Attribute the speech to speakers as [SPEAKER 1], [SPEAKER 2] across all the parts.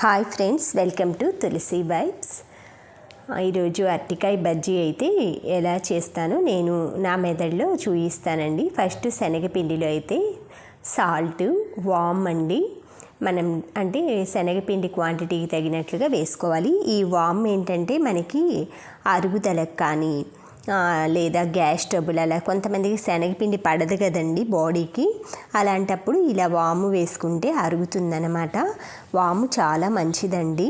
[SPEAKER 1] Hi friends, welcome to Tulasi Vibes. ఈరోజు అరటికాయ బజ్జీ అయితే ఎలా చేస్తానో నేను నా మెథడ్లో చూపిస్తానండి. ఫస్ట్ శనగపిండిలో అయితే సాల్ట్, వామ్ అండి, మనం అంటే శనగపిండి క్వాంటిటీకి తగినట్లుగా వేసుకోవాలి. ఈ వామ్ ఏంటంటే మనకి అరుగుదలకు కానీ లేదా గ్యాస్ ట్రబుల్ అలా కొంతమందికి శనగపిండి పడదు కదండి బాడీకి, అలాంటప్పుడు ఇలా వాము వేసుకుంటే అరుగుతుందన్నమాట. వాము చాలా మంచిదండి.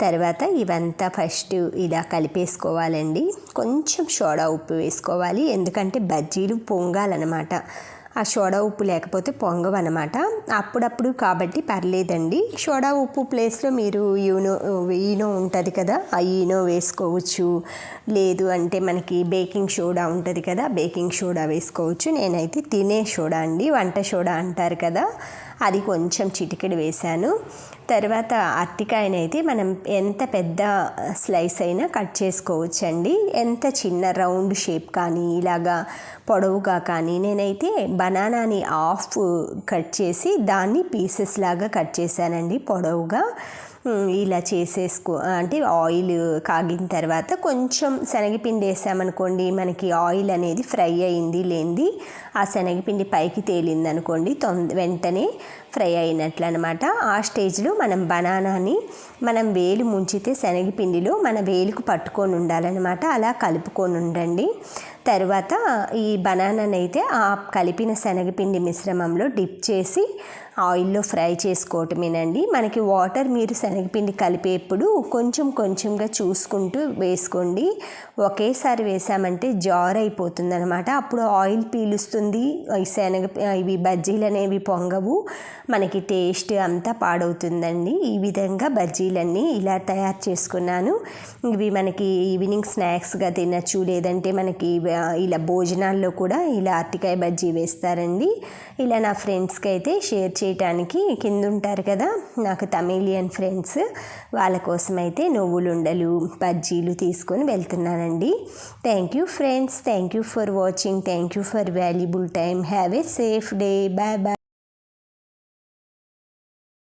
[SPEAKER 1] తర్వాత ఇవంతా ఫస్ట్ ఇలా కలిపేసుకోవాలండి. కొంచెం సోడా ఉప్పు వేసుకోవాలి, ఎందుకంటే బజ్జీలు పొంగాలన్నమాట. ఆ సోడా ఉప్పు లేకపోతే పొంగవన్నమాట. అప్పుడప్పుడు కాబట్టి పర్లేదండి. సోడా ఉప్పు ప్లేస్లో మీరు ఈనో ఉంటుంది కదా, ఆ ఈనో వేసుకోవచ్చు. లేదు అంటే మనకి బేకింగ్ సోడా ఉంటుంది కదా, బేకింగ్ సోడా వేసుకోవచ్చు. నేనైతే తినే సోడా అండి, వంట సోడా అంటారు కదా, అది కొంచెం చిటికెడు వేశాను. తర్వాత అరటికాయనైతే మనం ఎంత పెద్ద స్లైస్ అయినా కట్ చేసుకోవచ్చండి. ఎంత చిన్న రౌండ్ షేప్ కానీ ఇలాగా పొడవుగా కానీ, నేనైతే బనానాని హాఫ్ కట్ చేసి దాన్ని పీసెస్ లాగా కట్ చేశానండి పొడవుగా. ఇలా అంటే ఆయిల్ కాగిన తర్వాత కొంచెం శనగపిండి వేసామనుకోండి, మనకి ఆయిల్ అనేది ఫ్రై అయింది లేనిది ఆ శనగపిండి పైకి తేలింది అనుకోండి, వెంటనే ఫ్రై అయినట్లు అనమాట. ఆ స్టేజ్లో మనం బనానాని మనం వేలు ముంచితే శనగపిండిలో మన వేలుకు పట్టుకొని ఉండాలన్నమాట. అలా కలుపుకొని ఉండండి. తర్వాత ఈ బనానాని అయితే ఆ కలిపిన శనగపిండి మిశ్రమంలో డిప్ చేసి ఆయిల్లో ఫ్రై చేసుకోవటమేనండి. మనకి వాటర్ మీరు శనగపిండి కలిపేప్పుడు కొంచెం కొంచెంగా చూసుకుంటూ వేసుకోండి. ఒకేసారి వేసామంటే జార్ అయిపోతుంది అనమాట. అప్పుడు ఆయిల్ పీలుస్తుంది, ఇవి బజ్జీలు అనేవి పొంగవు, మనకి టేస్ట్ అంతా పాడవుతుందండి. ఈ విధంగా బజ్జీలన్నీ ఇలా తయారు చేసుకున్నాను. ఇవి మనకి ఈవినింగ్ స్నాక్స్గా తినచ్చు, లేదంటే మనకి ఇలా భోజనాల్లో కూడా ఇలా అరటికాయ బజ్జీ వేస్తారండి. ఇలా నా ఫ్రెండ్స్కి అయితే షేర్ చేయడానికి కింద ఉంటారు కదా నాకు తమిళియన్ ఫ్రెండ్స్, వాళ్ళ కోసం అయితే నువ్వులుండలు బజ్జీలు తీసుకొని వెళ్తున్నానండి. Thank you friends, thank you for watching, thank you for valuable time. Have a safe day. Bye bye.